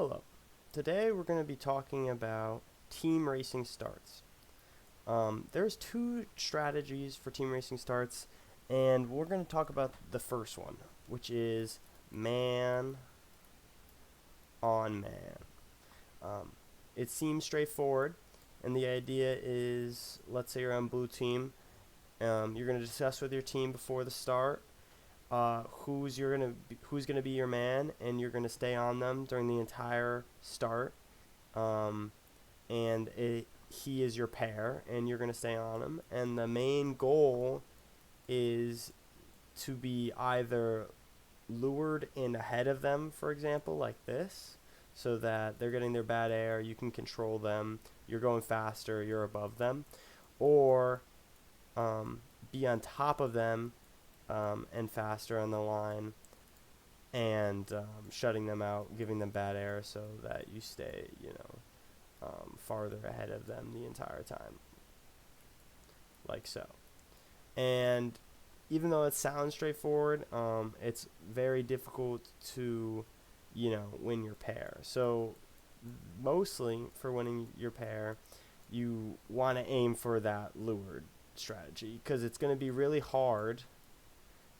Hello. Today we're going to be talking about team racing starts. There's two strategies for team racing starts, and we're going to talk about the first one, which is man on man. Um, it seems straightforward, and the idea is, let's say you're on blue team. You're going to discuss with your team before the start who's gonna be your man, and you're gonna stay on them during the entire start. Um, he is your pair, and you're gonna stay on him. And the main goal is to be either lured in ahead of them, for example, like this, so that they're getting their bad air. You can control them. You're going faster. You're above them, or um, be on top of them and faster on the line and shutting them out, giving them bad air so that you stay, farther ahead of them the entire time, like so. And even though it sounds straightforward, it's very difficult to, win your pair. So mostly for winning your pair, you want to aim for that lured strategy because it's going to be really hard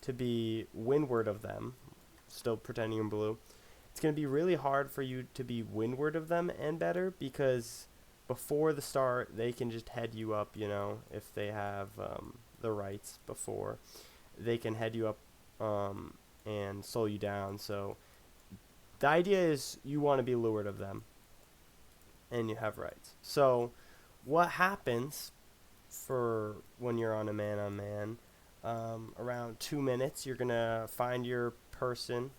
to be windward of them, still pretending you're blue. It's going to be really hard for you to be windward of them and better because before the start, they can just head you up, if they have the rights before. They can head you up and slow you down. So the idea is you want to be lured of them and you have rights. So what happens for when you're on a man, around 2 minutes, you're gonna find your person,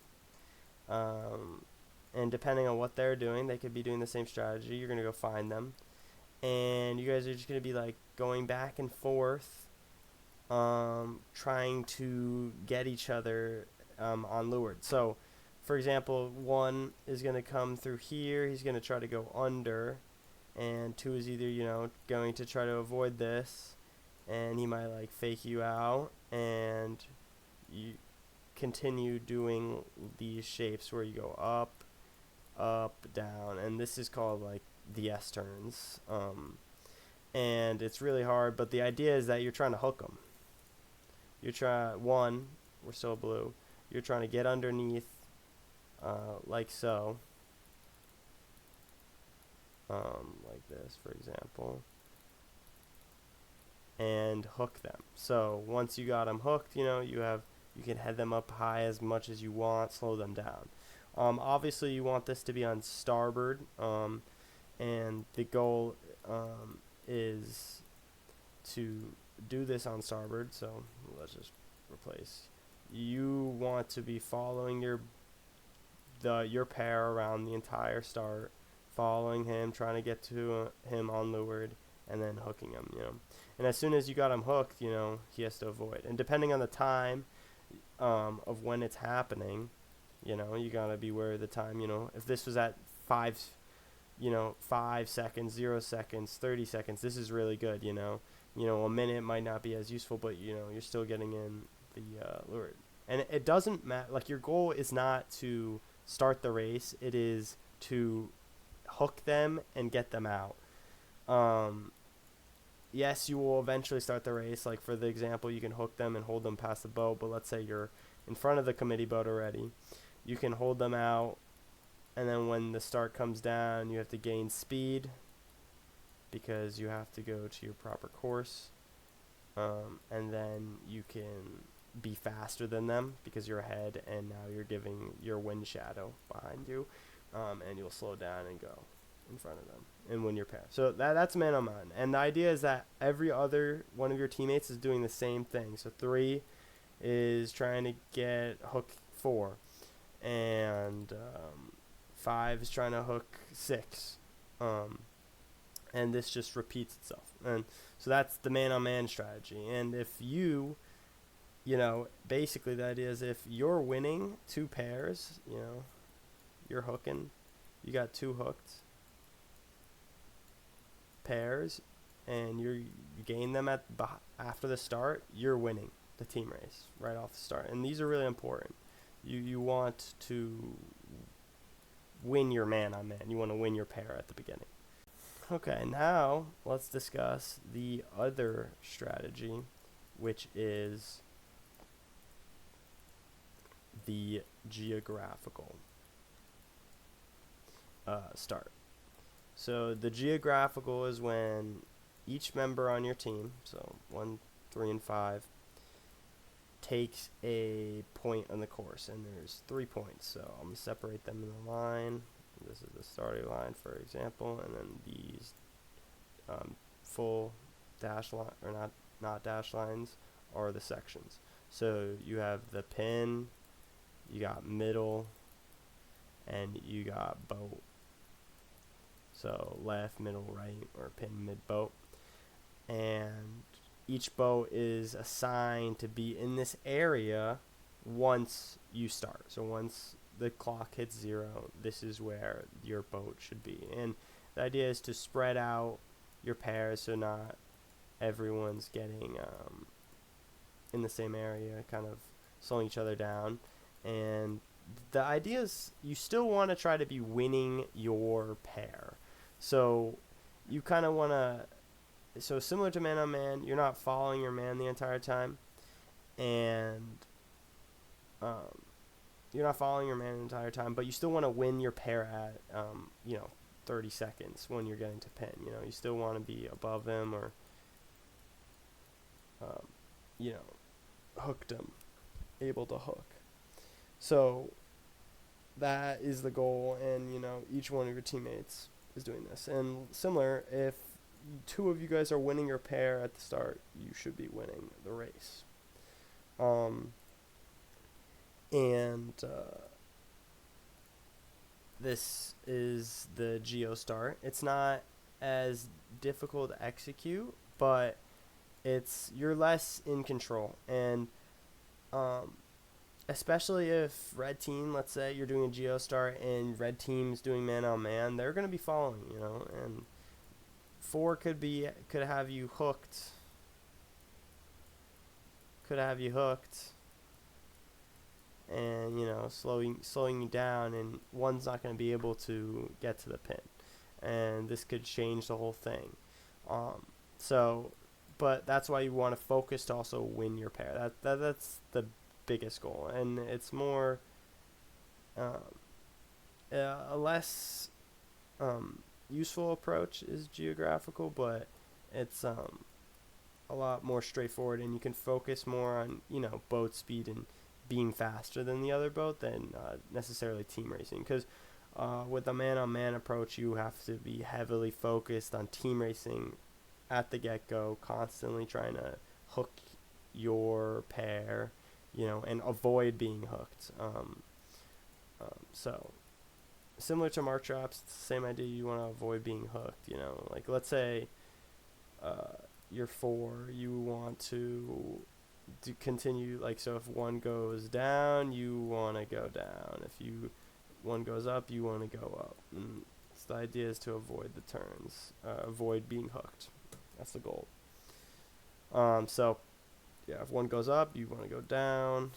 and depending on what they're doing, they could be doing the same strategy. You're gonna go find them, and you guys are just gonna be like going back and forth, trying to get each other on lured. So, for example, one is gonna come through here. He's gonna try to go under, and two is either going to try to avoid this, and he might like fake you out, and you continue doing these shapes where you go up, down, and this is called like the S turns. And it's really hard, but the idea is that you're trying to hook them. We're still blue. You're trying to get underneath, like so, like this, for example, and hook them. So once you got them hooked, you can head them up high as much as you want, slow them down. Obviously, you want this to be on starboard, and the goal is to do this on starboard. So let's just replace. You want to be following your pair around the entire start, following him, trying to get to him on leeward, and then hooking him. And as soon as you got him hooked, he has to avoid. And depending on the time of when it's happening, you gotta be aware of the time. If this was at 5 seconds, 0 seconds, 30 seconds, this is really good. A minute might not be as useful, but you're still getting in the lure. And it doesn't matter. Like, your goal is not to start the race; it is to hook them and get them out. Yes, you will eventually start the race. Like, for the example, you can hook them and hold them past the boat, but let's say you're in front of the committee boat already. You can hold them out, and then when the start comes down, you have to gain speed because you have to go to your proper course. And then you can be faster than them because you're ahead, and now you're giving your wind shadow behind you, and you'll slow down and go in front of them and win your pair. So that's man on man. And the idea is that every other one of your teammates is doing the same thing. So 3 is trying to get hook 4, and 5 is trying to hook 6. And this just repeats itself. And so that's the man on man strategy. And if basically the idea is if you're winning 2 pairs, you're hooking, you got 2 hooked pairs, and you gain them after the start, you're winning the team race right off the start. And these are really important. You want to win your man-on-man. You want to win your pair at the beginning. Okay, now let's discuss the other strategy, which is the geographical start. So the geographical is when each member on your team, so 1, 3, and 5, takes a point on the course, and there's 3 points. So I'm going to separate them in a line. This is the starting line, for example, and then these full dash line, or not dash lines, are the sections. So you have the pin, you got middle, and you got boat. So left, middle, right, or pin, mid, boat. And each boat is assigned to be in this area once you start. So once the clock hits 0, this is where your boat should be. And the idea is to spread out your pairs so not everyone's getting in the same area, kind of slowing each other down. And the idea is you still want to try to be winning your pair. So you kind of want to, so similar to man-on-man, you're not following your man the entire time, and you're not following your man the entire time, but you still want to win your pair at 30 seconds when you're getting to pin. You still want to be above him, or hooked him, able to hook. So that is the goal, and each one of your teammates is doing this. And similar, if 2 of you guys are winning your pair at the start, you should be winning the race. This is the geo start. It's not as difficult to execute, but you're less in control. And especially if red team, let's say you're doing a geo start and red team's doing man-on-man, they're going to be following, and 4 could have you hooked. And slowing you down, and 1's not going to be able to get to the pin, and this could change the whole thing. But that's why you want to focus to also win your pair. That's the biggest goal, and it's more a less useful approach is geographical, but it's a lot more straightforward, and you can focus more on boat speed and being faster than the other boat than necessarily team racing. Because with a man-on-man approach, you have to be heavily focused on team racing at the get-go, constantly trying to hook your pair, and avoid being hooked. So similar to mark traps, it's the same idea. You want to avoid being hooked. Like let's say you're 4, you want to continue, like, so if 1 goes down, you want to go down. If 1 goes up, you want to go up. And so the idea is to avoid the turns, avoid being hooked. That's the goal. So yeah, if 1 goes up, you want to go down.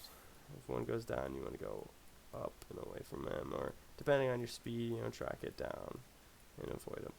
If 1 goes down, you want to go up and away from him, or depending on your speed, track it down and avoid him.